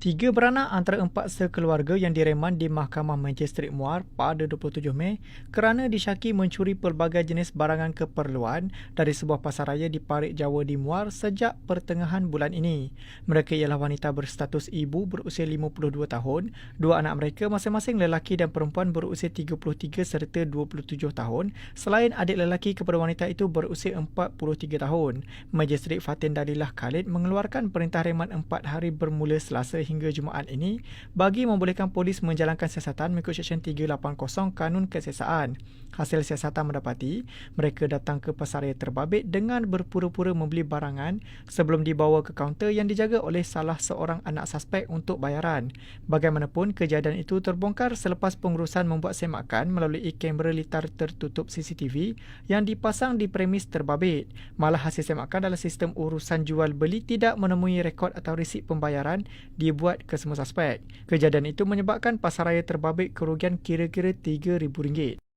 Tiga beranak antara empat sekeluarga yang direman di Mahkamah Magistrate Muar pada 27 Mei kerana disyaki mencuri pelbagai jenis barangan keperluan dari sebuah pasaraya di Parit Jawa di Muar sejak pertengahan bulan ini. Mereka ialah wanita berstatus ibu berusia 52 tahun, dua anak mereka masing-masing lelaki dan perempuan berusia 33 serta 27 tahun, selain adik lelaki kepada wanita itu berusia 43 tahun. Magistrate Fatin Dalilah Khalid mengeluarkan perintah reman 4 hari bermula Selasa hingga Jumaat ini bagi membolehkan polis menjalankan siasatan mengikut Seksyen 380 Kanun Kesiasaan. Hasil siasatan mendapati mereka datang ke pasaraya terbabit dengan berpura-pura membeli barangan sebelum dibawa ke kaunter yang dijaga oleh salah seorang anak suspek untuk bayaran. Bagaimanapun, kejadian itu terbongkar selepas pengurusan membuat semakan melalui kamera litar tertutup CCTV yang dipasang di premis terbabit. Malah hasil semakan dalam sistem urusan jual beli tidak menemui rekod atau resip pembayaran dibuat ke semua suspek. Kejadian itu menyebabkan pasaraya terbabit kerugian kira-kira RM3,000.